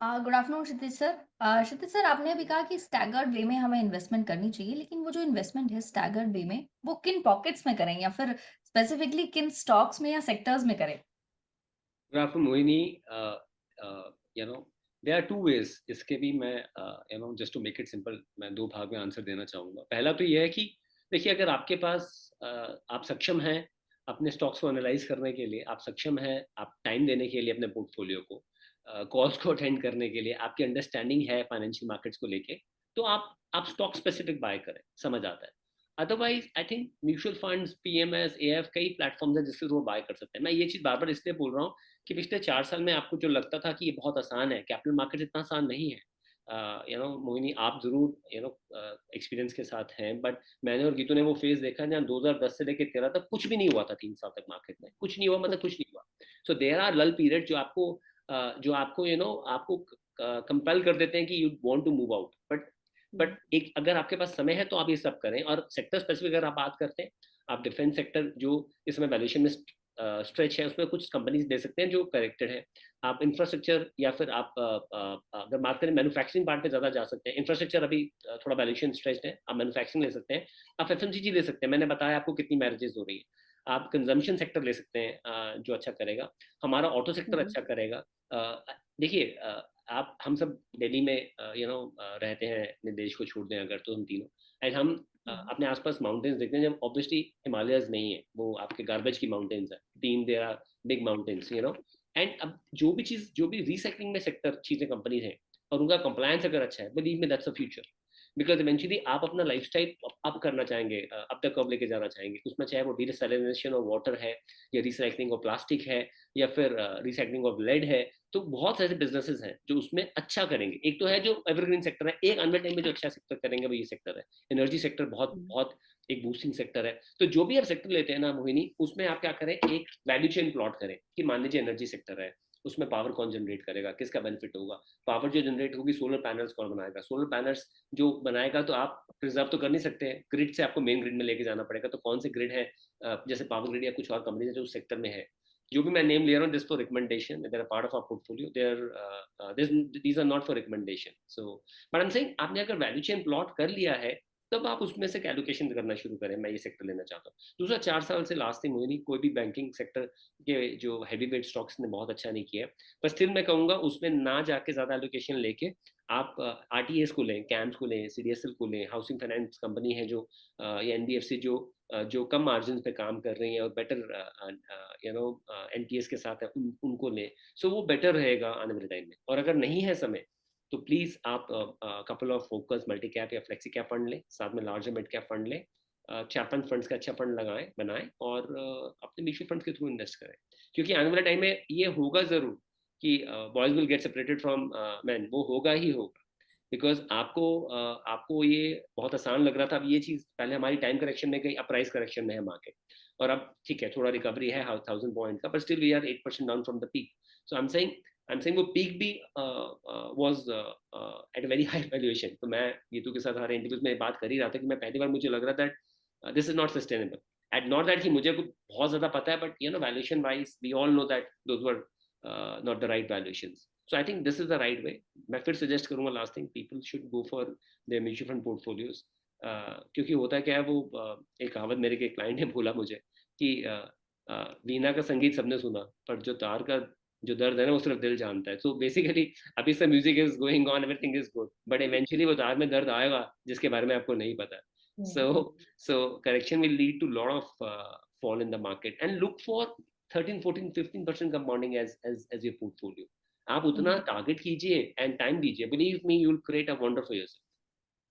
Good afternoon क्षितिज sir. क्षितिज sir, आपने अभी कहा कि स्टैगर्ड वे में हमें इन्वेस्टमेंट करनी चाहिए, लेकिन वो जो इन्वेस्टमेंट है स्टैगर्ड वे में, वो किन पॉकेट्स में करें या फिर स्पेसिफिकली किन स्टॉक्स में या सेक्टर्स में करें? राफा Mohini, you know there are two ways. इसके भी मैं just to make it simple, मैं दो भाग में आंसर देना चाहूँगा। पहला तो ये है कि देखिए, अगर आपके पास आप सक्षम हैं अपने स्टॉक्स को एनालाइज करने के लिए, आप सक्षम हैं आप टाइम देने के लिए अपने पोर्टफोलियो को, कॉल्स को अटेंड करने के लिए, आपकी अंडरस्टैंडिंग है फाइनेंशियल मार्केट्स को लेके, तो आप स्टॉक स्पेसिफिक बाय करें, समझ आता है। Otherwise I think mutual funds, PMS, AF, कई प्लेटफॉर्म्स हैं जिससे वो बाय कर सकते हैं। मैं ये चीज़ बार बार इसलिए बोल रहा हूँ कि पिछले 4 साल में आपको जो लगता था कि ये बहुत आसान है, कैपिटल मार्केट इतना आसान नहीं है। मोहिनी, आप जरूर एक्सपीरियंस के साथ हैं, बट मैंने और गीतू ने वो फेज देखा है जहाँ 2010 से लेकर 13 तक कुछ भी नहीं हुआ था। 3 साल तक मार्केट में कुछ नहीं हुआ, मतलब कुछ नहीं हुआ। So there are lull period जो आपको आपको कंपेल कर देते हैं कि you want to move out. But एक अगर आपके पास समय है तो आप ये सब करें। और सेक्टर स्पेसिफिक अगर आप बात करते हैं, आप डिफेंस सेक्टर जो इस समय वैल्यूएशन में स्ट्रेच है, उसमें कुछ कंपनीज दे सकते हैं जो करेक्टेड है। आप इंफ्रास्ट्रक्चर या फिर आप अगर बात करें मैन्युफैक्चरिंग पार्ट पे ज्यादा जा सकते हैं। इंफ्रास्ट्रक्चर अभी थोड़ा वैल्यूएशन स्ट्रेच है, आप मैन्युफैक्चरिंग ले सकते हैं। आप एफएमसीजी ले सकते हैं, मैंने बताया आपको कितनी मैरिजेस हो रही है। आप कंजम्पशन सेक्टर ले सकते हैं, जो अच्छा करेगा। हमारा ऑटो सेक्टर हम्म। अच्छा करेगा। देखिए, आप हम सब दिल्ली में रहते हैं, अपने देश को छोड़ दें अगर, तो हम तीनों एंड हम हम्म। अपने आसपास माउंटेन्स देखते हैं। जब ऑब्वियसली हिमालयस नहीं है, वो आपके गार्बेज की माउंटेन्स है। तीन there are big mountains, and अब जो भी रिसाइकलिंग में सेक्टर चीजें कंपनी है और उनका कंप्लायंस अगर अच्छा है, believe me that's a future. Because eventually आप अपना लाइफस्टाइल अप करना चाहेंगे, अब तक कब लेके जाना चाहेंगे उसमें, चाहे वो डिसैलिनेशन ऑफ वाटर है, या रिसाइकलिंग ऑफ प्लास्टिक है, या फिर रिसाइकलिंग ऑफ लेड है। तो बहुत सारे बिजनेसेस हैं जो उसमें अच्छा करेंगे। एक तो है जो एवरग्रीन सेक्टर है, एक आने टाइम में जो अच्छा सेक्टर करेंगे वो ये सेक्टर है। एनर्जी सेक्टर बहुत हम्म। बहुत एक बूस्टिंग सेक्टर है। तो जो भी आप सेक्टर लेते हैं ना मोहिनी, उसमें आप क्या करें, एक वैल्यू चेन प्लॉट करें कि मान लीजिए एनर्जी सेक्टर है, उसमें पावर कौन जनरेट करेगा, किसका बेनिफिट होगा। पावर जो जनरेट होगी, सोलर पैनल्स कौन बनाएगा, सोलर पैनल्स जो बनाएगा तो आप रिजर्व तो कर नहीं सकते हैं, ग्रिड से आपको मेन ग्रिड में लेके जाना पड़ेगा। तो कौन से ग्रिड है, जैसे पावर ग्रिड या कुछ और कंपनी है जो उस सेक्टर में है। जो भी मैं नेम ले रहा हूँ, this for recommendation, they're are part of our portfolio, there these are not for recommendation. So but I am saying, आपने अगर वैल्यू चेन प्लॉट कर लिया है, तब आप उसमें से कैलकुलेशन करना शुरू करें, मैं ये सेक्टर लेना चाहता हूँ। दूसरा, 4 साल से लास्ट थिंग हुई नहीं, कोई भी बैंकिंग सेक्टर के जो हैवी वेट स्टॉक्स ने बहुत अच्छा नहीं किया है। पर स्टिल मैं कहूंगा उसमें ना जाके ज्यादा एलोकेशन लेके आप आरटीएस को लें, कैम्स को लें, सीडीएसएल को लें, हाउसिंग फाइनेंस कंपनी है जो या एनबीएफसी जो कम मार्जिन पे काम कर रही है और बेटर एनटीएस के साथ है, उनको लें। सो वो बेटर रहेगा आने वाले टाइम में। और अगर नहीं है समय, तो प्लीज आप couple of focus multi cap या फ्लेक्सी कैप फंड लें, साथ में लार्जर मिड कैप फंड लें। 4-5 फंड्स का अच्छा फंड लगाएं, बनाएं, और अपने म्यूचुअल फंड्स के थ्रू इन्वेस्ट करें। क्योंकि आने वाले टाइम में ये होगा जरूर कि boys will get separated from man, वो होगा ही होगा। बिकॉज आपको ये बहुत आसान लग रहा था, अब ये चीज पहले हमारी टाइम करेक्शन में गई, अब प्राइस करेक्शन में है मार्केट। और अब ठीक है, थोड़ा रिकवरी है 1000 पॉइंट का, but still we are 8% down from the peak. So I am saying वो पीक भी was at a very high valuation. तो मैं गीतू के साथ हमारे इंटरव्यूज में बात कर ही रहा था कि मैं पहली बार मुझे लग रहा था this is not sustainable. At not that कि मुझे कुछ बहुत ज्यादा पता है, but valuation wise we all know that those were not the right valuations. So I think this is the right way. मैं फिर सजेस्ट करूंगा, last thing, people should go for their mutual fund portfolios. क्योंकि होता क्या है, वो एक कहावत मेरे के क्लाइंट ने बोला मुझे कि वीणा का संगीत सबने सुना, पर जो तार का जो दर्द है ना, वो सिर्फ दिल जानता है। सो बेसिकली अभी से music is going on, everything is good, but eventually वो तार में दर्द आएगा जिसके बारे में आपको नहीं पता। So hmm. So correction will lead to lot of fall in the market, and look for 13, 14, 15% compounding as your portfolio. आप उतना हम्म। टारगेट कीजिए एंड टाइम दीजिए, believe me, you will create a wonder for yourself.